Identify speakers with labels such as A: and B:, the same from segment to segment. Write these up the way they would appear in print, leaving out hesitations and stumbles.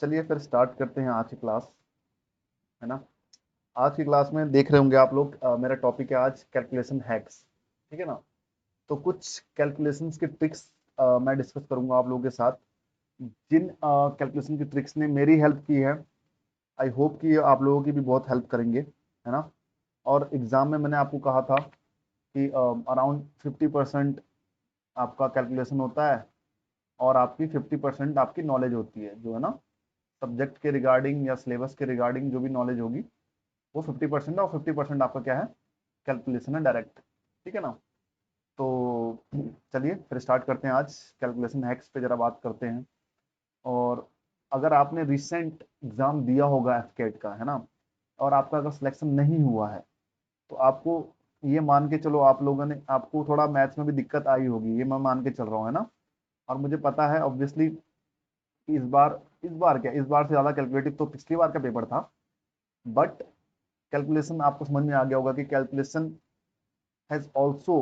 A: चलिए फिर स्टार्ट करते हैं आज की क्लास, है ना। आज की क्लास में देख रहे होंगे आप लोग, मेरा टॉपिक है आज कैलकुलेशन हैक्स। ठीक है ना। तो कुछ कैलकुलेशंस की ट्रिक्स मैं डिस्कस करूंगा आप लोगों के साथ, जिन कैलकुलेशन की ट्रिक्स ने मेरी हेल्प की है। आई होप कि आप लोगों की भी बहुत हेल्प करेंगे, है ना। और एग्जाम में मैंने आपको कहा था कि अराउंड 50% आपका कैलकुलेशन होता है और आपकी 50% आपकी नॉलेज होती है, जो है ना, सब्जेक्ट के रिगार्डिंग या सिलेबस के रिगार्डिंग जो भी नॉलेज होगी वो 50% है, और 50% आपका क्या है, कैलकुलेशन है डायरेक्ट। ठीक है ना। तो चलिए फिर स्टार्ट करते हैं, आज कैलकुलेशन हैक्स पे जरा बात करते हैं। और अगर आपने रिसेंट एग्जाम दिया होगा एफकेट का, है ना, और आपका अगर सिलेक्शन नहीं हुआ है तो आपको ये मान के चलो, आप लोगों ने, आपको थोड़ा मैथ्स में भी दिक्कत आई होगी, ये मैं मान के चल रहा हूँ, है ना। और मुझे पता है ऑब्वियसली इस बार से ज़्यादा कैलकुलेटिव तो पिछली बार का पेपर था। बट कैलकुलेशन आपको समझ में आ गया होगा कि calculation has also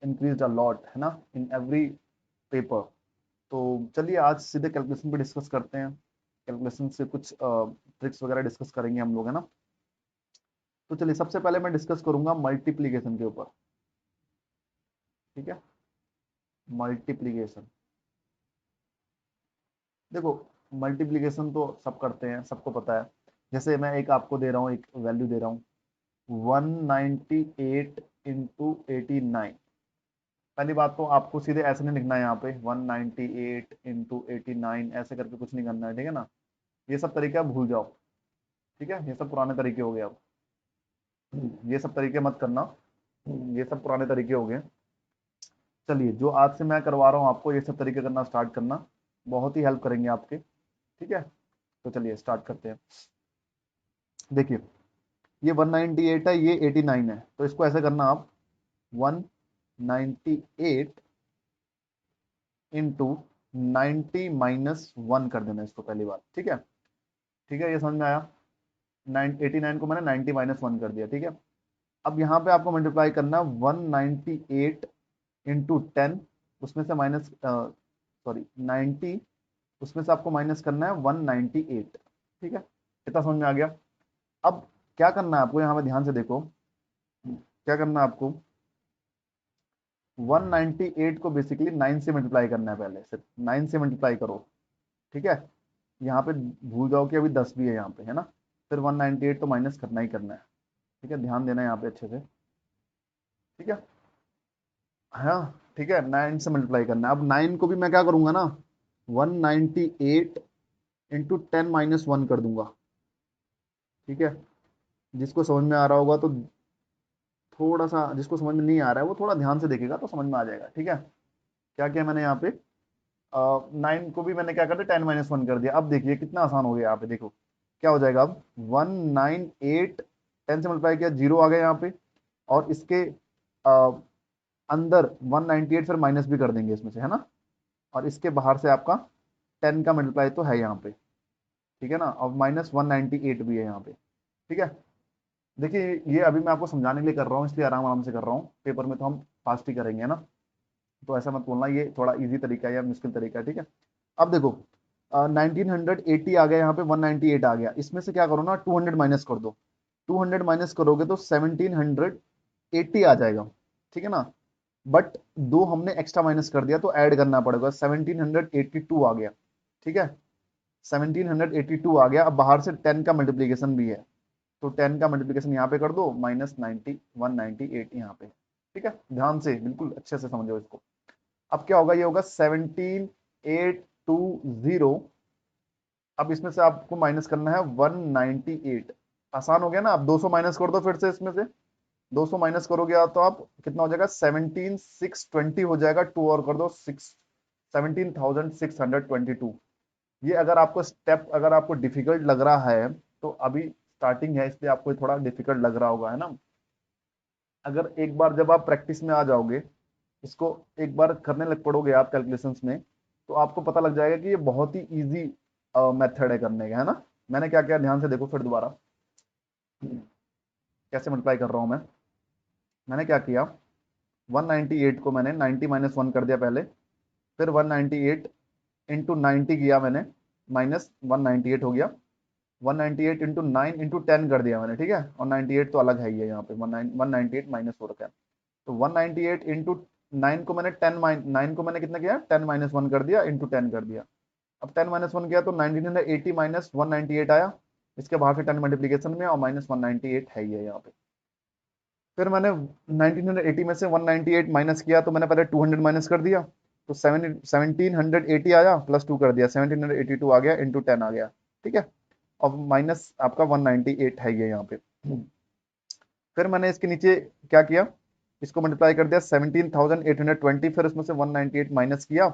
A: increase a lot, है ना, इन एवरी पेपर। तो चलिए आज सीधे कैलकुलेशन पे डिस्कस करते हैं। कैलकुलेशन से कुछ ट्रिक्स वगैरह डिस्कस करेंगे हम लोग, है ना। तो चलिए सबसे पहले मैं डिस्कस करूंगा मल्टीप्लीकेशन के ऊपर। ठीक है। मल्टीप्लीकेशन, देखो, मल्टीप्लीकेशन तो सब करते हैं, सबको पता है। जैसे मैं एक आपको दे रहा हूँ, एक वैल्यू दे रहा हूँ, 198 इंटू 89। पहली बात तो आपको सीधे ऐसे नहीं लिखना है यहाँ पे 198 इंटू 89 ऐसे करके कुछ नहीं करना है, ठीक है ना। ये सब तरीके आप भूल जाओ। ठीक है, ये सब पुराने तरीके हो गए अब, ये सब तरीके मत करना, ये सब पुराने तरीके हो गए। चलिए जो आज से मैं करवा रहा हूँ आपको, ये सब तरीके करना स्टार्ट करना, बहुत ही हेल्प करेंगे आपके। ठीक है। तो चलिए स्टार्ट करते हैं। देखिए, ये 198 है, ये 89 है, तो इसको ऐसे करना आप, 198 इंटू 90 माइनस 1 कर देना इसको, पहली बात। ठीक है। ठीक है, ये समझ में आया। 89 को मैंने 90 माइनस 1 कर दिया। ठीक है। अब यहाँ पे आपको मल्टीप्लाई करना 198 इंटू 10, उसमें से माइनस, सॉरी 90, उसमें से आपको माइनस करना है 198। ठीक है, इतना समझ में आ गया। अब क्या करना है आपको, यहाँ पे ध्यान से देखो, क्या करना है आपको, 198 को बेसिकली 9 से मल्टीप्लाई करना है, पहले सिर्फ 9 से मल्टीप्लाई करो। ठीक है। यहाँ पे भूल जाओ कि अभी 10 भी है यहाँ पे, है ना। फिर 198 तो माइनस करना ही करना है। ठीक है, ध्यान देना है यहाँ पे अच्छे से। ठीक है। हाँ, ठीक है, 9 से मल्टीप्लाई करना है। अब 9 को भी मैं क्या करूंगा ना, 198 इंटू 10 माइनस 1 कर दूंगा। ठीक है। जिसको समझ में आ रहा होगा तो थोड़ा सा, जिसको समझ में नहीं आ रहा है वो थोड़ा ध्यान से देखेगा तो समझ में आ जाएगा। ठीक है। क्या किया मैंने यहाँ पे, 9 को भी मैंने क्या कर दिया, 10 माइनस 1 कर दिया। अब देखिए कितना आसान हो गया यहाँ पे, देखो क्या हो जाएगा अब, 198, 10 से मल्टीप्लाई किया, जीरो आ गया यहाँ पे, और इसके अ, अंदर 198 फिर माइनस भी कर देंगे इसमें से, है ना। और इसके बाहर से आपका 10 का मल्टीप्लाई तो है यहाँ पे। ठीक है ना, और माइनस 198 भी है यहाँ पे। ठीक है। देखिए, ये अभी मैं आपको समझाने के लिए कर रहा हूँ, इसलिए आराम आराम से कर रहा हूँ, पेपर में तो हम फास्ट ही करेंगे, है ना। तो ऐसा मत बोलना ये थोड़ा इजी तरीका है या मुश्किल तरीका है। ठीक है। अब देखो, 1980 आ गया, यहाँ पे 198 आ गया, इसमें से क्या करो ना, 200 माइनस कर दो। 200 माइनस करोगे तो 1780 आ जाएगा। ठीक है ना। बट दो हमने एक्स्ट्रा माइनस कर दिया तो ऐड करना पड़ेगा, 1782 आ गया। ठीक है। 1782 आ गया। अब बाहर से 10 का मल्टीप्लीकेशन भी है, तो 10 का मल्टीप्लीकेशन यहाँ पे कर दो, माइनस 198 यहाँ पे। ठीक है, ध्यान से बिल्कुल अच्छे से समझो इसको। अब क्या होगा, ये होगा 17820। अब इसमें से आपको माइनस करना है 198। आसान हो गया ना। अब 200 माइनस कर दो फिर से इसमें से, 200 माइनस करोगे आप तो आप कितना हो जाएगा, 17620 हो जाएगा। टू और कर दो, 17622। ये अगर आपको स्टेप, अगर आपको डिफिकल्ट लग रहा है तो अभी स्टार्टिंग है इसलिए आपको थोड़ा डिफिकल्ट लग रहा होगा, है ना। अगर एक बार जब आप प्रैक्टिस में आ जाओगे, इसको एक बार करने लग पड़ोगे आप कैलकुलेशंस में, तो आपको पता लग जाएगा कि ये बहुत ही इजी मेथड है करने का, है ना। मैंने क्या किया, ध्यान से देखो फिर दोबारा कैसे मल्टीप्लाई कर रहा हूं मैं। मैंने क्या किया, 198 को मैंने 90 माइनस 1 कर दिया पहले, फिर 198 इंटू 90 किया मैंने, -198 हो गया। 198 इंटू 9 इंटू 10 कर दिया मैंने, ठीक है, और 98 तो अलग है ही है यहाँ पे, 198 माइनस हो रखा है। तो 198 इंटू 9 को मैंने 9 को मैंने कितना किया, 10 माइनस 1 कर दिया, इंटू 10 कर दिया। अब 10 माइनस 1 किया तो 1980 माइनस 198 आया, इसके बाहर से 10 मल्टीप्लीकेशन में, और माइनस 198 है ही है यहाँ पे। फिर मैंने 1980 में से 198 माइनस किया, तो मैंने पहले 200 माइनस कर दिया, तो 1780 आया, प्लस 2 कर दिया, 1782 आ गया, इंटू 10 आ गया, ठीक है। और माइनस आपका 198 है ये यहाँ पे। फिर मैंने इसके नीचे क्या किया, इसको मल्टीप्लाई कर दिया 17,820, फिर उसमें से 198 माइनस किया,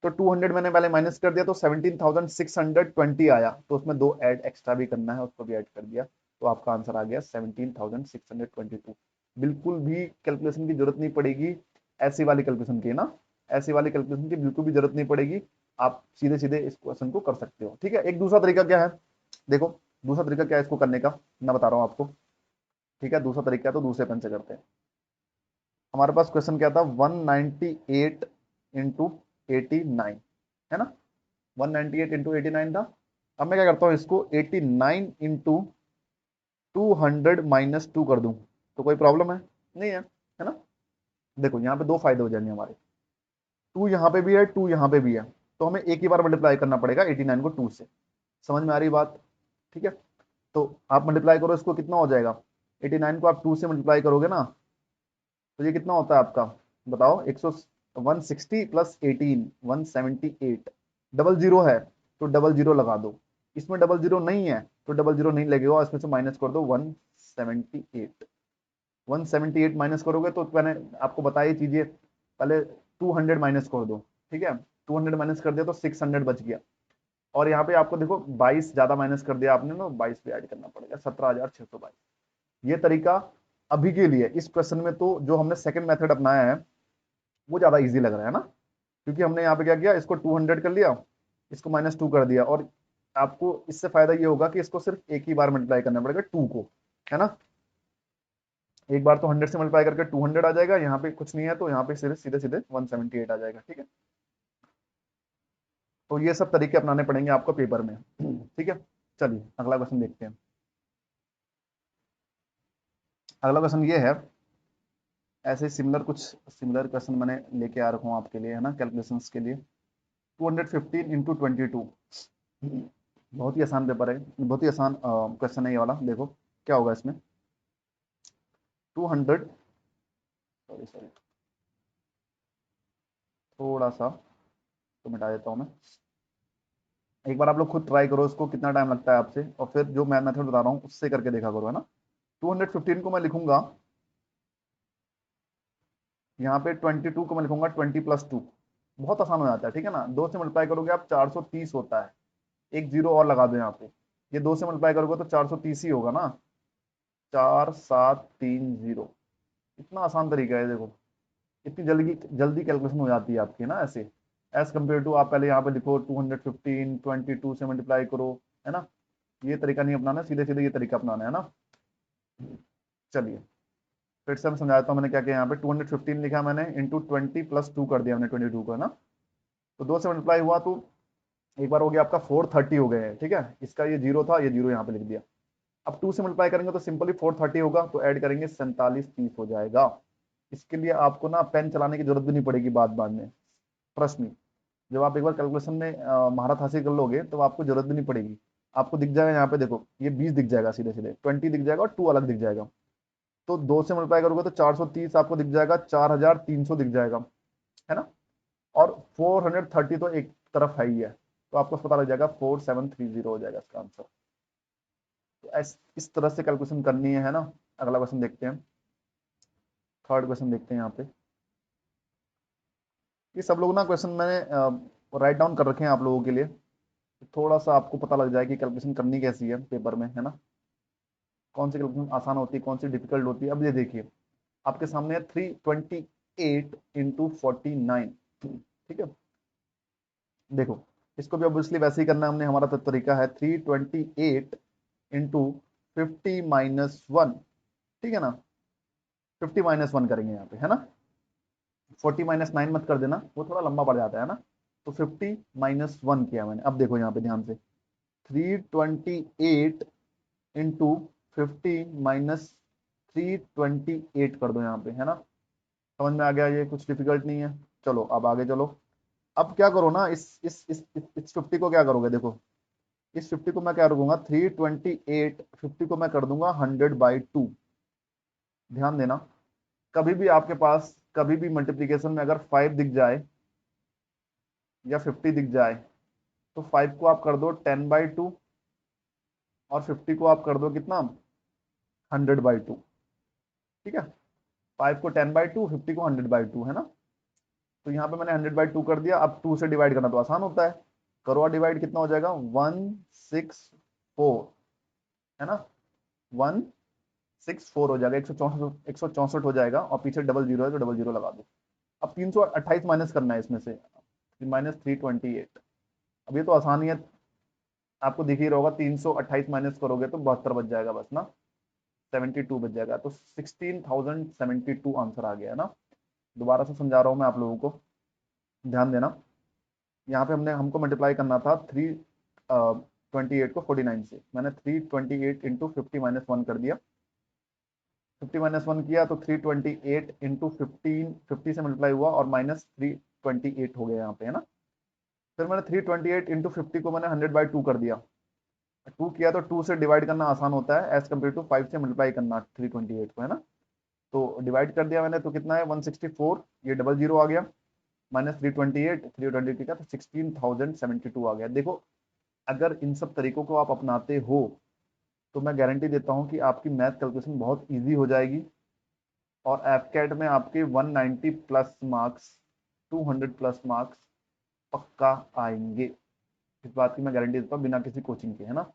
A: तो 200 मैंने पहले माइनस कर दिया, तो 17,620 आया, तो उसमें दो ऐड एक्स्ट्रा भी करना है, उसको भी ऐड कर दिया, तो आपका आंसर आ गया 17,622। बिल्कुल भी कैलकुलेशन की जरूरत नहीं पड़ेगी, ऐसी वाली कैलकुलेशन की ना, ऐसी वाली कैलकुलेशन की बिल्कुल भी जरूरत नहीं पड़ेगी, आप सीधे सीधे इस क्वेश्चन को कर सकते हो, ठीक है। एक दूसरा तरीका क्या है, देखो दूसरा तरीका क्या है इसको करने का, मैं बता रहा हूँ आपको, ठीक है। दूसरा तरीका है तो दूसरे पेन से करते हैं। हमारे पास क्वेश्चन क्या था, 198 इंटू 89, है ना, 198 इंटू 89 था। अब मैं क्या करता हूँ, इसको 89 इंटू 200 माइनस 2 कर दूं, तो कोई प्रॉब्लम है नहीं है ना। देखो यहाँ पे दो फायदे हो जाएंगे हमारे, 2 यहाँ पे भी है, 2 यहाँ पे भी है, तो हमें एक ही बार मल्टीप्लाई करना पड़ेगा 89 को 2 से। समझ में आ रही बात, ठीक है। तो आप मल्टीप्लाई करो, इसको कितना हो जाएगा, 89 को आप 2 से मल्टीप्लाई करोगे ना, तो ये कितना होता है आपका, बताओ, 160 प्लस 18, 178। डबल जीरो है तो डबल जीरो लगा दो, इसमें डबल जीरो नहीं है तो डबल जीरो नहीं लगेगा, इसमें से माइनस कर दो 178। 178 माइनस करोगे तो मैंने आपको बताई चीजें, पहले 200 माइनस कर दो, ठीक है, 200 माइनस कर दिया तो 600 बच गया, और यहाँ पे आपको देखो 22 ज्यादा माइनस कर दिया आपने ना, 22 पे ऐड करना पड़ेगा, 17,622। ये तरीका अभी के लिए इस क्वेश्चन में तो जो हमने सेकंड मेथड अपनाया है वो ज्यादा इजी लग रहा है ना, क्योंकि हमने यहाँ पे क्या किया, इसको 200 कर लिया, इसको -2 कर दिया, और आपको इससे फायदा ये होगा कि इसको सिर्फ एक ही बार मल्टीप्लाई करना पड़ेगा 2 को, है ना। एक बार तो 100 से मल्टीप्लाई करके 200 आ जाएगा, यहाँ पे कुछ नहीं है तो यहाँ पे सीधे सीधे सीधे 178 आ जाएगा, ठीक है। तो ये सब तरीके अपनाने पड़ेंगे आपको पेपर में, ठीक है। चलिए अगला क्वेश्चन देखते हैं। अगला क्वेश्चन ये है, ऐसे सिमिलर कुछ सिमिलर क्वेश्चन मैंने लेके आ रखा हूँ आपके लिए, है ना, कैलकुलेशंस के लिए। 215 इंटू 22, बहुत ही आसान पेपर है, बहुत ही आसान क्वेश्चन है ये वाला। देखो क्या होगा इसमें, 200, सॉरी सॉरी, थोड़ा सा तो मिटा देता हूँ मैं। एक बार आप लोग खुद ट्राई करो इसको, कितना टाइम लगता है आपसे, और फिर जो मैं मेथड बता रहा हूँ उससे करके देखा करो, है ना। 215 को मैं लिखूंगा, यहाँ पे 22 को मैं लिखूंगा 20 प्लस 2, बहुत आसान हो जाता है, ठीक है ना। 2 से मल्टीप्लाई करोगे आप 430 होता है, एक जीरो और लगा दो यहाँ पे, ये 2 से मल्टीप्लाई करोगे तो 430 ही होगा ना, 4730। इतना आसान तरीका है, देखो इतनी जल्दी जल्दी कैलकुलेशन हो जाती है आपकी ना ऐसे, एज कम्पेयर टू आप पहले यहाँ पे लिखो 215 22 से मल्टीप्लाई करो, है ना। ये तरीका नहीं अपनाना, सीधे सीधे ये तरीका अपनाना है ना। चलिए फिर से मैं समझा देता हूँ, मैंने क्या किया, यहाँ पे 215 लिखा मैंने, इंटू 20 प्लस 2 कर दिया मैंने 22 को, है ना। तो 2 से मल्टीप्लाई हुआ तो एक बार हो गया आपका 430 हो गए हैं, ठीक है, इसका ये जीरो था, ये जीरो यहाँ पे लिख दिया। अब 2 से मल्टीप्लाई करेंगे तो सिंपली 430 होगा, तो ऐड करेंगे 4730 हो जाएगा। इसके लिए आपको ना पेन चलाने की जरूरत भी नहीं पड़ेगी बाद बाद में, ट्रस्ट मी। जब आप एक बार कैलकुलेशन में महारत हासिल कर लोगे तो आपको जरूरत भी नहीं पड़ेगी। आपको दिख जाएगा यहाँ पे, देखो ये 20 दिख जाएगा, सीधे सीधे 20 दिख जाएगा और 2 अलग दिख जाएगा। तो 2 से मल्टीप्लाई करोगे तो 430 आपको दिख जाएगा, 4300 दिख जाएगा, है ना। और 430 तो एक तरफ है ही है, तो आपको पता लग जाएगा 4730 हो जाएगा इसका आंसर। तो इस तरह से कैलकुलेशन करनी है ना। अगला क्वेश्चन देखते हैं, थर्ड क्वेश्चन देखते हैं यहाँ पे। ये सब लोग ना क्वेश्चन मैंने राइट डाउन कर रखे हैं आप लोगों के लिए, थोड़ा सा आपको पता लग जाए कि कैलकुलेशन करनी कैसी है पेपर में, है ना। कौन सी कैलकुलेशन आसान होती है, कौन सी डिफिकल्ट होती है। अब ये देखिए आपके सामने है 328 इंटू 49, ठीक है। देखो इसको भी ऑब्वियसली वैसे ही करना है हमने, हमारा तो तरीका है 328 इंटू 50 - 1, ठीक है ना। 50 - 1 करेंगे यहाँ पे, है ना। 40 - 9 मत कर देना, वो थोड़ा लंबा पड़ जाता है ना। तो 50 माइनस 1 किया मैंने। अब देखो यहाँ पे ध्यान से, 328 इंटू 50 माइनस 328 कर दो यहाँ पे, है ना। समझ में आ गया, ये कुछ डिफिकल्ट नहीं है। चलो अब आगे चलो। अब क्या करो ना, इस 50 को क्या करोगे, देखो इस 50 को मैं क्या रखूंगा, 328, 50 को मैं कर दूंगा 100/2। ध्यान देना, कभी भी आपके पास कभी भी मल्टीप्लीकेशन में अगर 5 दिख जाए या 50 दिख जाए, तो 5 को आप कर दो 10/2 और 50 को आप कर दो कितना, 100/2। ठीक है, 5 को 10/2, 50 को 100/2, है ना। तो यहाँ पे मैंने 100/2 कर दिया। अब 2 से डिवाइड करना तो आसान होता है, करो और डिवाइड, कितना हो जाएगा, 164, है ना। 164 हो जाएगा, 164, 164 हो जाएगा, और पीछे डबल जीरो है तो डबल जीरो लगा दो। अब 328 माइनस करना है इसमें से, माइनस 328। अब ये तो आसान ही है, आपको दिख ही रहा होगा, 328 माइनस करोगे तो 72 बच जाएगा बस ना, 72 बच जाएगा। तो 16,072 आंसर आ गया, है ना। दोबारा से समझा रहा हूँ मैं आप लोगों को, ध्यान देना। यहाँ पे हमको मल्टीप्लाई करना था 328 को 49 से, मैंने 328 इंटू 50 - 1 कर दिया। 50 - 1 किया तो 328 इंटू 50 से मल्टीप्लाई हुआ और माइनस 328 हो गया यहाँ पे, है ना। फिर मैंने 328 इंटू 50 को मैंने 100/2 कर दिया। 2 किया तो 2 से डिवाइड करना आसान होता है एज कम्पेयर टू 5 से मल्टीप्लाई करना 328 को, है ना। तो डिवाइड कर दिया मैंने, तो कितना है 164, ये डबल जीरो आ गया, माइनस 328 का, तो 16,072 आ गया। देखो, अगर इन सब तरीकों को आप अपनाते हो तो मैं गारंटी देता हूं कि आपकी मैथ कैलकुलेशन बहुत इजी हो जाएगी, और एफकेट में आपके 190 प्लस मार्क्स, 200 प्लस मार्क्स पक्का आएंगे। इस बात की मैं गारंटी देता हूँ बिना किसी कोचिंग के, है ना।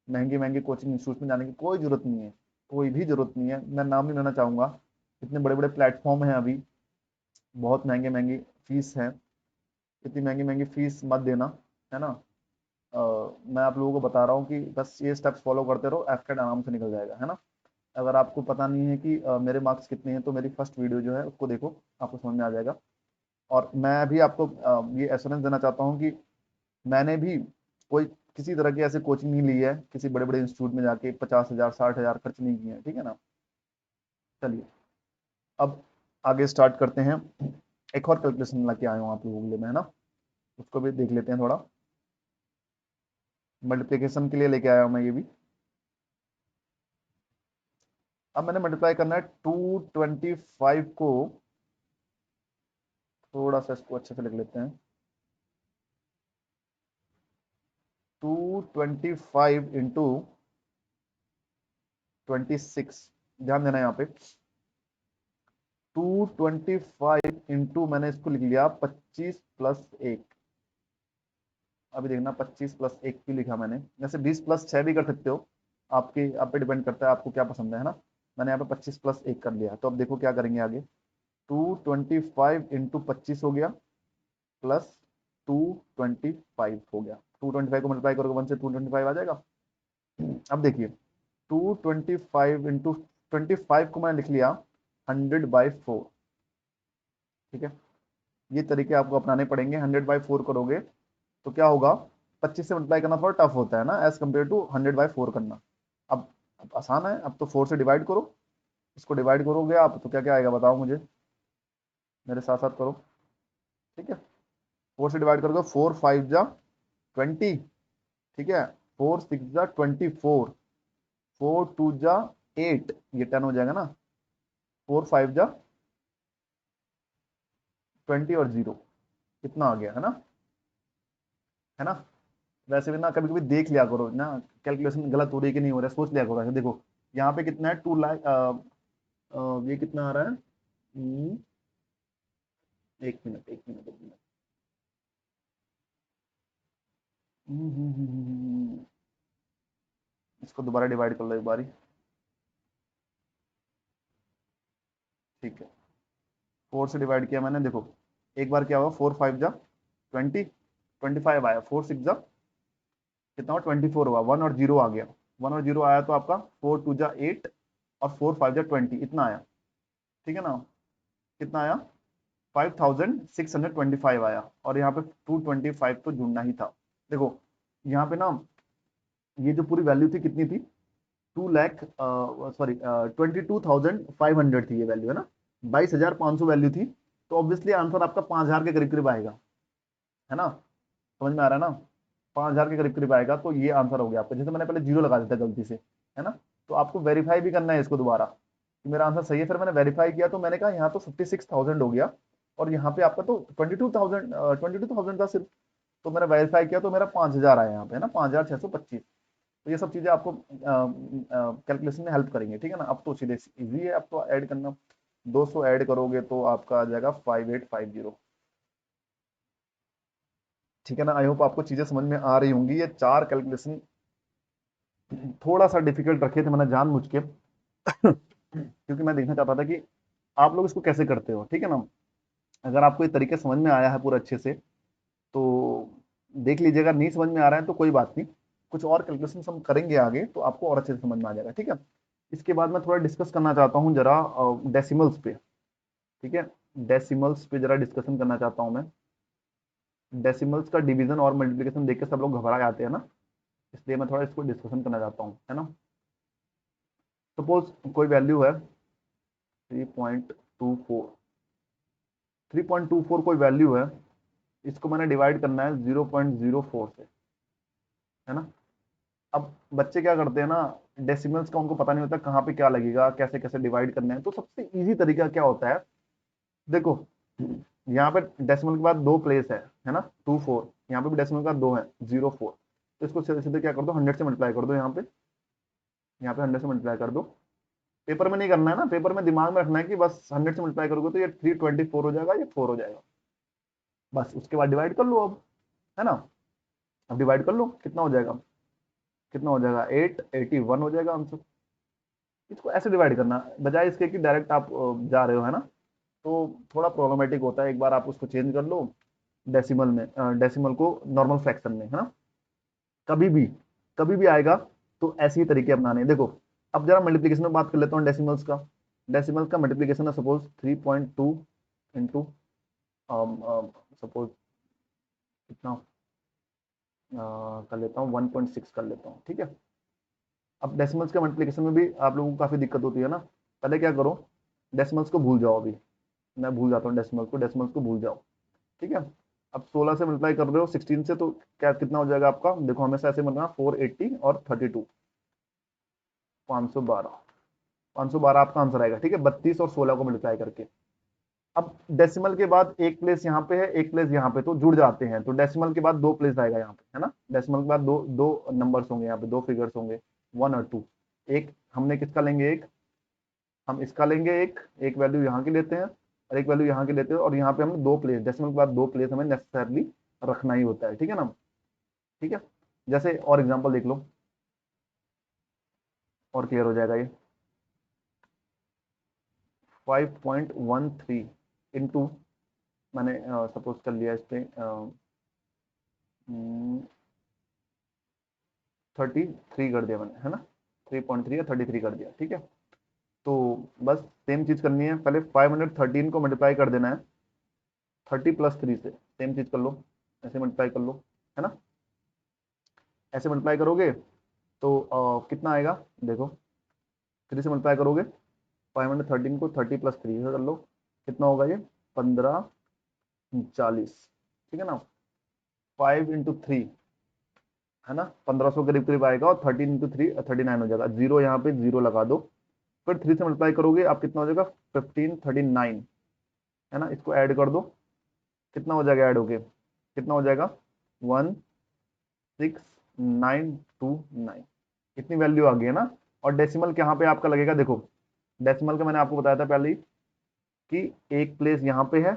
A: महंगी महंगी कोचिंग इंस्टीट्यूट में जाने की कोई जरूरत नहीं है, कोई भी जरूरत नहीं है। मैं नाम नहीं लेना चाहूंगा, इतने बड़े बड़े प्लेटफॉर्म हैं अभी, बहुत महंगे महंगी फीस है। इतनी महंगी महंगी फीस मत देना, है ना। अ, मैं आप लोगों को बता रहा हूँ कि बस ये स्टेप्स फॉलो करते रहो, एफकेट आराम से निकल जाएगा, है ना। अगर आपको पता नहीं है कि मेरे मार्क्स कितने हैं, तो मेरी फर्स्ट वीडियो जो है उसको देखो, आपको समझ में आ जाएगा। और मैं भी आपको ये एश्योरेंस देना चाहता हूँ कि मैंने भी कोई किसी तरह की ऐसी कोचिंग नहीं ली है, किसी बड़े बड़े इंस्टीट्यूट में जाके 50,000 60,000 खर्च नहीं किए हैं, ठीक है ना। चलिए अब आगे स्टार्ट करते हैं। एक और कैलकुलेशन लेके आया हूँ आप लोगों के लिए मैं, है ना, उसको भी देख लेते हैं थोड़ा। मल्टीप्लिकेशन के लिए लेके आया हूँ मैं ये भी। अब मैंने मल्टीप्लाई करना है 225 को, थोड़ा सा इसको अच्छे से लिख लेते हैं, 225 इंटू 26। ध्यान देना यहाँ पे, 225 इंटू मैंने इसको लिख लिया 25 + 1। अभी देखना, 25 + 1 क्यों लिखा मैंने, जैसे 20 + 6 भी कर सकते हो, आपके आप पे डिपेंड करता है आपको क्या पसंद है ना। मैंने यहाँ पे 25 + 1 कर लिया। तो अब देखो क्या करेंगे आगे, 225 इंटू 25 हो गया, प्लस 225 हो गया। 225 को मल्टीप्लाई करोगे 1 से, 225 आ जाएगा। अब देखिए, 225 इंटू 25 को मैंने लिख लिया 100/4। ठीक है, ये तरीके आपको अपनाने पड़ेंगे। 100/4 करोगे तो क्या होगा, 25 से मल्टीप्लाई करना थोड़ा टफ होता है ना, एज कम्पेयर टू 100/4 करना। अब आसान है, अब तो 4 से डिवाइड करो, इसको डिवाइड करोगे आप तो क्या क्या आएगा बताओ मुझे, मेरे साथ साथ करो। ठीक है, 4 से डिवाइड करोगे, 4 5 जा 20, ठीक है, 4 6 जा 24, 4 2 जा 8, ये 10 हो जाएगा ना, 4 5 जा 20 और 0, कितना आ गया, है ना, है ना। वैसे भी ना कभी कभी देख लिया करो ना, कैलकुलेशन गलत हो रही है कि नहीं हो रहा है, सोच लिया करो। ऐसे देखो, यहाँ पे कितना है, 2 लाख, ये कितना आ रहा है, 1 मिनट 1 मिनट 1 मिनट, इसको दोबारा डिवाइड कर लो एक बारी। ठीक है, 4 से डिवाइड किया मैंने, देखो एक बार क्या हुआ, 4 5 जा 20, 25 आया, 4 6 जा कितना हुआ, 24 हुआ, 1 और 0 आ गया। 1 और 0 आया तो आपका 4 2 जा 8 और 4 5 जा 20, इतना आया। ठीक है ना, कितना आया, 5625 आया और यहाँ पे 225 तो जुड़ना ही था। देखो यहाँ पे ना ये जो पूरी वैल्यू थी कितनी थी, 2 लाख सॉरी 22,500 थी ये वैल्यू, है ना, 22,500 वैल्यू थी। तो ऑब्वियसली आंसर आपका 5,000 के करीब करीब आएगा, है ना, समझ में आ रहा है ना, 5,000 के करीब करीब आएगा। तो ये आंसर हो गया आपका। जैसे मैंने पहले जीरो लगा दिया था गलती से, है ना, तो आपको वेरीफाई भी करना है इसको दोबारा कि मेरा आंसर सही है। फिर मैंने वेरीफाई किया तो मैंने कहा यहाँ तो 56,000 हो गया और यहाँ पे आपका तो 22,000 था सिर्फ। तो मैंने वेरीफाई किया तो मेरा 5,000 आया यहाँ पे, है ना, 5,625। तो ये सब चीजें आपको कैलकुलेशन में हेल्प करेंगे, ठीक है ना। अब तो सीधे इजी है, अब तो ऐड करना, 200 ऐड करोगे तो आपका आ जाएगा 5850, ठीक है ना। आई होप आपको चीजें समझ में आ रही होंगी। ये चार कैलकुलेशन थोड़ा सा डिफिकल्ट रखे थे मैंने जानबूझ के क्योंकि मैं देखना चाहता था कि आप लोग इसको कैसे करते हो, ठीक है ना। अगर आपको ये तरीके समझ में आया है पूरा अच्छे से तो देख लीजिएगा, नहीं समझ में आ रहा है तो कोई बात नहीं, कुछ और कैलकुलेशन हम करेंगे आगे तो आपको और अच्छे से समझ में आ जाएगा, ठीक है। इसके बाद मैं थोड़ा डिस्कस करना चाहता हूँ जरा डेसिमल्स पे, ठीक है। डेसिमल्स पे जरा डिस्कशन करना चाहता हूँ मैं। डेसिमल्स का डिवीजन और मल्टीप्लिकेशन देख के सब लोग घबरा जाते हैं ना, इसलिए मैं थोड़ा इसको डिस्कशन करना चाहता हूँ, है ना। सपोज कोई वैल्यू है 3.24, 3.24 कोई वैल्यू है, इसको मैंने डिवाइड करना है 0.04 से, है ना। अब बच्चे क्या करते हैं ना, डेसिमल्स का उनको पता नहीं होता कहाँ पे क्या लगेगा, कैसे कैसे डिवाइड करना है। तो सबसे इजी तरीका क्या होता है, देखो यहाँ पे डेसिमल के बाद दो प्लेस है ना, 24, यहाँ पे भी डेसिमल के बाद दो है 0.4। तो इसको सीधे सीधे क्या कर दो, 100 से मल्टीप्लाई कर दो, यहाँ पे 100 से मल्टीप्लाई कर दो। पेपर में नहीं करना है ना, पेपर में दिमाग में रखना है कि बस 100 से मल्टीप्लाई करोगे तो ये 324 हो जाएगा, ये 4 हो जाएगा, बस उसके बाद डिवाइड कर लो अब, है ना। अब डिवाइड कर लो, कितना हो जाएगा, कितना हो जाएगा, 881 हो जाएगा आंसर। इसको ऐसे डिवाइड करना बजाय इसके कि डायरेक्ट आप जा रहे हो, है ना, तो थोड़ा प्रॉब्लमेटिक होता है। एक बार आप उसको चेंज कर लो डेसिमल में, डेसिमल को नॉर्मल फ्रैक्शन में, है ना। कभी भी कभी भी आएगा तो ऐसे ही तरीके अपनाने हैं। देखो अब जरा मल्टीप्लिकेशन में बात कर लेता हूँ डेसिमल्स का। डेसिमल्स का मल्टीप्लिकेशन है सपोज 3.2 इंटू सपोज कितना कर लेता हूँ 1.6 कर लेता हूँ, ठीक है। अब डेसिमल्स के मल्टीप्लिकेशन में भी आप लोगों को काफी दिक्कत होती है ना। पहले क्या करो, डेसिमल्स को भूल जाओ, अभी मैं भूल जाता हूँ डेसिमल्स को भूल जाओ, ठीक है। अब 16 से मल्टीप्लाई कर रहे हो 16 से तो क्या कितना हो जाएगा आपका, देखो हमेशा ऐसे बनना 480 और 32, 512, 512 आपका आंसर आएगा, ठीक है, 32 और 16 को मल्टीप्लाई करके। अब डेसिमल के बाद एक प्लेस यहाँ पे है, एक प्लेस यहाँ पे, तो जुड़ जाते हैं, तो डेसिमल के बाद दो प्लेस आएगा यहाँ पे, है ना। डेसिमल के बाद दो दो नंबर्स होंगे यहाँ पे, दो फिगर्स होंगे, 1 और 2। एक हमने किसका लेंगे, एक हम इसका लेंगे, एक एक वैल्यू यहाँ की लेते हैं और एक वैल्यू यहाँ की लेते हैं, और यहाँ पे हम दो प्लेस, डेसिमल के बाद दो प्लेस हमें नेसेसरली रखना ही होता है, ठीक है ना। ठीक है, जैसे और एग्जांपल देख लो और क्लियर हो जाएगा ये। 5.13 इंटू, मैंने सपोज कर लिया इस पे 33 कर दिया मैंने, है ना, 3.3 या 33 कर दिया, ठीक है। तो बस सेम चीज करनी है, पहले 513 को मल्टीप्लाई कर देना है 30 + 3 से, सेम चीज कर लो, ऐसे मल्टीप्लाई कर लो, है ना। ऐसे मल्टीप्लाई करोगे तो कितना आएगा, देखो 3 से मल्टीप्लाई करोगे 513 को 30 + 3 से कर लो, कितना होगा ये 1540, ठीक है ना। 5 × 3 है ना, 1500 करीब करीब आएगा, और 13 × 3 39 हो जाएगा, जीरो यहाँ पे जीरो लगा दो। फिर 3 से मल्टीप्लाई करोगे आप कितना हो जाएगा 1539, है ना, इसको ऐड कर दो, कितना हो जाएगा ऐड होके, कितना हो जाएगा 16929, इतनी वैल्यू आ गई है ना। और डेसिमल यहाँ पे आपका लगेगा, देखो डेसिमल का मैंने आपको बताया था पहले ही कि एक प्लेस यहाँ पे है,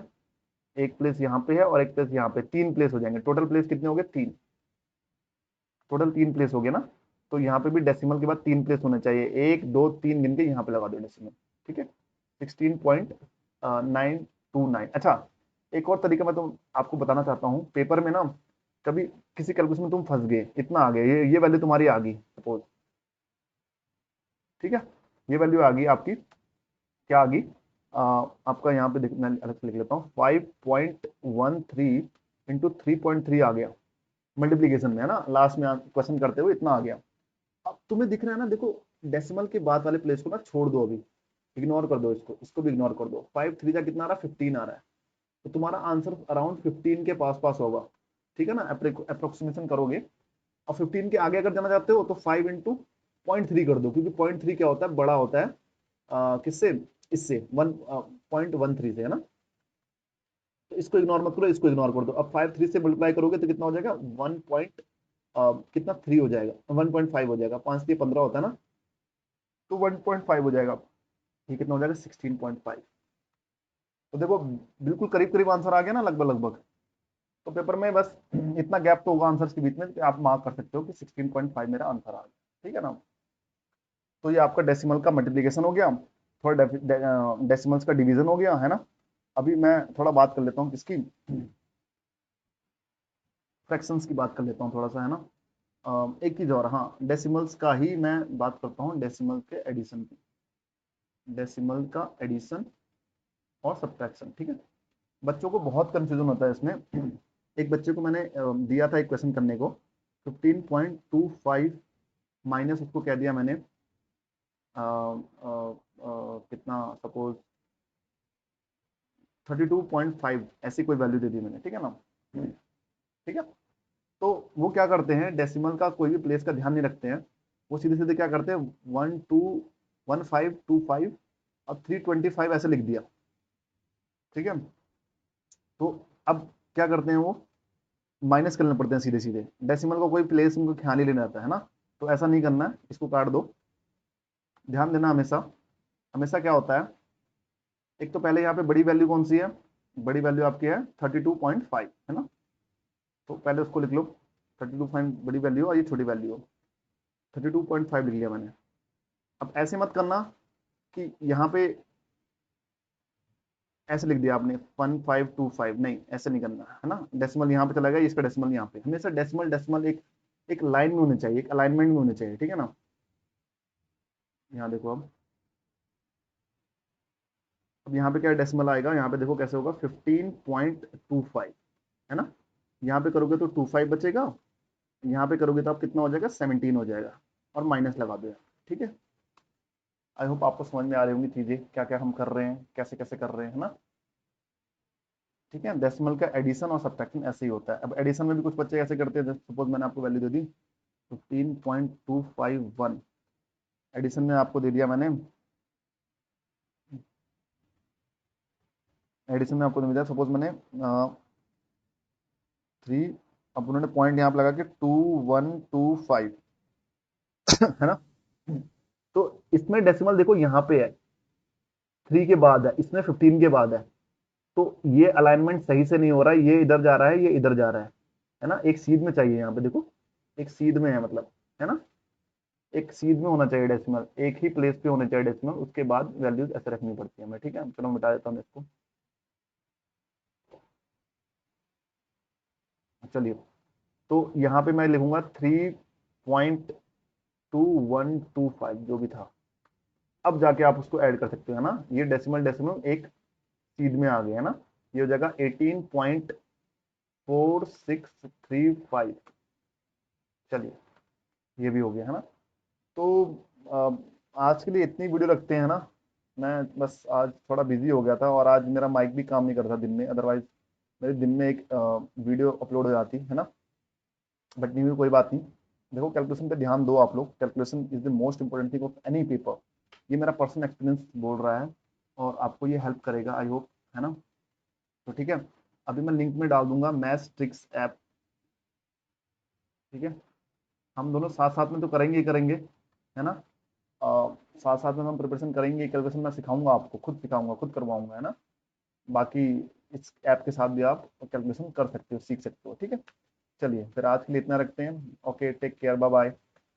A: एक प्लेस यहाँ पे है और एक प्लेस यहाँ पे, तीन प्लेस हो जाएंगे, टोटल प्लेस कितने हो गए, तीन, टोटल तीन प्लेस हो गए ना। तो यहाँ पे भी डेसिमल के बाद तीन प्लेस होने चाहिए, एक दो तीन गिन के यहाँ पे लगा दो डेसिमल, ठीक है, 16.929। अच्छा, एक और तरीका मैं तो आपको बताना चाहता हूँ, पेपर में ना कभी किसी कैलकुलेशन में तुम फंस गए, इतना आ गया, ये वैल्यू तुम्हारी आ गई सपोज, ठीक है, ये वैल्यू आ गई आपकी, क्या आ गई आपका यहाँ पे मैं अलग से लिख लेता हूँ, 5.13 इंटू 3.3 आ गया मल्टीप्लीकेशन में, है ना, लास्ट में क्वेश्चन करते हुए इतना आ गया। अब तुम्हें दिख रहा है ना, देखो डेसिमल के बाद वाले प्लेस को ना छोड़ दो, अभी इग्नोर कर दो, इसको भी इग्नोर कर दो। 5 3 का कितना आ रहा है, 15 आ रहा है, तो तुम्हारा आंसर अराउंड 15 के पास पास होगा, ठीक है ना, अप्रोक्सीमेशन करोगे। और 15 के आगे अगर जाना चाहते हो तो 5 इंटू 0.3 कर दो, क्योंकि 0.3 क्या होता है, बड़ा होता है किससे, इससे 1.13 से, है ना। तो इसको इग्नोर मत करो, इसको इग्नोर कर दो। अब 5 3 से मल्टीप्लाई करोगे तो कितना हो जाएगा, 1 पॉइंट कितना 3 हो जाएगा, 1.5 हो जाएगा, 5 से 15 होता है ना, तो 1.5 हो जाएगा। ये कितना हो जाएगा, 16.5। तो देखो बिल्कुल करीब करीब आंसर आ गया ना, लगभग लगभग। तो पेपर में बस इतना गैप तो होगा आंसर्स के बीच में कि आप मार्क कर सकते हो कि 16.5 मेरा आंसर आ गया, ठीक है ना। तो ये आपका डेसिमल का मल्टीप्लीकेशन हो गया, थोड़ा डेसिमल्स का डिवीजन हो गया, है ना। अभी मैं थोड़ा बात कर लेता हूँ किसकी, फ्रैक्शंस की बात कर लेता हूँ थोड़ा सा, है ना। एक चीज और, हाँ, डेसिमल्स का ही मैं बात करता हूँ, डेसिमल के एडिशन की, डेसिमल का एडिशन और सब्ट्रैक्शन, ठीक है। बच्चों को बहुत कंफ्यूजन होता है इसमें। एक बच्चे को मैंने दिया था एक क्वेश्चन करने को, 15.25 माइनस उसको कह दिया मैंने कितना, सपोज 32.5, ऐसी कोई वैल्यू दे दी मैंने, ठीक है ना। ठीक है, तो वो क्या करते हैं, डेसिमल का कोई भी प्लेस का ध्यान नहीं रखते हैं, वो सीधे सीधे क्या करते हैं, 1525 और 325 ऐसे लिख दिया, ठीक है। तो अब क्या करते हैं वो, माइनस करने पड़ते हैं सीधे सीधे, डेसिमल को कोई प्लेस उनको ख्याल ही लेना आता है ना। तो ऐसा नहीं करना है, इसको काट दो। ध्यान देना हमेशा, हमेशा क्या होता है, एक तो पहले यहाँ पे बड़ी वैल्यू कौन सी है, बड़ी वैल्यू आपकी है 32.5, है ना। तो पहले उसको लिख लो, 32 बड़ी वैल्यू और ये छोटी वैल्यू हो, 32.5 लिख लिया मैंने। अब ऐसे मत करना कि यहाँ पे ऐसे लिख दिया आपने 1525, नहीं ऐसे नहीं करना, है ना। डेसिमल यहाँ पे चला गया, इसका डेसिमल यहाँ पे, हमेशा डेसिमल डेसिमल एक एक लाइन में होने चाहिए, एक अलाइनमेंट में होने चाहिए, ठीक है ना। यहाँ देखो, अब यहाँ पे क्या डेसिमल आएगा, यहाँ पे देखो कैसे होगा, 15.25, है ना। यहाँ पे करोगे तो 25 बचेगा, यहाँ पे करोगे तो आप कितना हो जाएगा, 17 हो जाएगा, और माइनस लगा दो, ठीक है। आई होप आपको समझ में आ रही होंगी चीजें, क्या क्या हम कर रहे हैं, कैसे कैसे कर रहे हैं, है ना। ठीक है, डेसिमल का एडिशन और सब्ट्रैक्शन ऐसे ही होता है। अब एडिशन में भी कुछ बच्चे ऐसे करते हैं, सपोज मैंने आपको वैल्यू दे दी 15.251, एडिशन में आपको दे दिया मैंने, एडिशन में आपको दे दिया, सपोज मैंने 3, अब उन्होंने पॉइंट यहाँ पे लगा के 2125, है ना। तो इसमें डेसिमल देखो यहाँ पे है, 3 के बाद है, इसमें 15 के बाद है, तो ये अलाइनमेंट सही से नहीं हो रहा है, ये इधर जा रहा है, ये इधर जा रहा है ना। एक सीध में चाहिए यहाँ पे, देखो एक सीध में है मतलब, है ना, एक सीध में होना चाहिए डेसिमल, एक ही प्लेस पे होने चाहिए डेसिमल, उसके बाद वैल्यूज ऐसे रखनी पड़ती है हमें, ठीक है। चलो मिटा देता हूँ इसको, चलिए। तो यहाँ पे मैं लिखूंगा 3.2125 जो भी था। अब जाके आप उसको ऐड कर सकते हो ना, ये डेसिमल डेसिमल एक सीध में आ गया, है ना। ये हो जाएगा 18.4635, चलिए ये भी हो गया, है ना। तो आज के लिए इतनी वीडियो रखते हैं ना। मैं बस आज थोड़ा बिजी हो गया था, और आज मेरा माइक भी काम नहीं कर रहा दिन में, अदरवाइज मेरे दिन में एक वीडियो अपलोड हो जाती है ना। बट नहीं हुई, कोई बात नहीं। देखो कैलकुलेशन पे ध्यान दो आप लोग, calculation is the most important thing of any paper. ये मेरा पर्सनल एक्सपीरियंस बोल रहा है, और आपको ये हेल्प करेगा आई होप, है ना। तो ठीक है, अभी मैं लिंक में डाल दूंगा मैथ्स ट्रिक्स ऐप, ठीक है। हम दोनों साथ साथ में तो करेंगे ही करेंगे, है ना। साथ साथ में हम प्रिपरेशन करेंगे, कैलकुलेशन मैं सिखाऊंगा आपको, खुद सिखाऊंगा, खुद करवाऊंगा, है ना। बाकी इस ऐप के साथ भी आप कैलकुलेशन कर सकते हो, सीख सकते हो, ठीक है। चलिए फिर आज के लिए इतना रखते हैं, okay, take care, bye bye.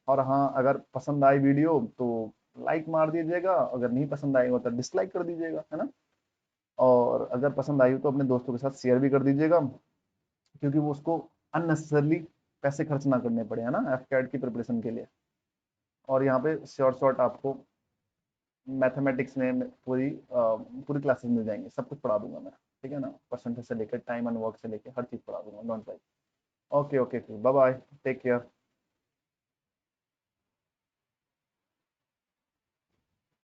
A: और हाँ, अगर पसंद आई वीडियो तो लाइक मार दीजिएगा, अगर नहीं पसंद आई हो तो डिसलाइक कर दीजिएगा, है ना। और अगर पसंद आई हो तो अपने दोस्तों के साथ शेयर भी कर दीजिएगा, क्योंकि वो उसको अननेसेसरली पैसे खर्च ना करने पड़े, है ना, एफ कैट की प्रिपरेशन के लिए। और यहाँ पे शॉर्ट शॉर्ट आपको मैथमेटिक्स में पूरी पूरी क्लासेस मिल जाएंगी, सब कुछ पढ़ा दूंगा मैं। ठीक है ना, परसेंटेज से लेकर टाइम एंड वर्क से लेकर हर चीज़ पढ़ा दूंगा, डोंट वरी। ओके ओके, फिर बाय बाय, टेक केयर।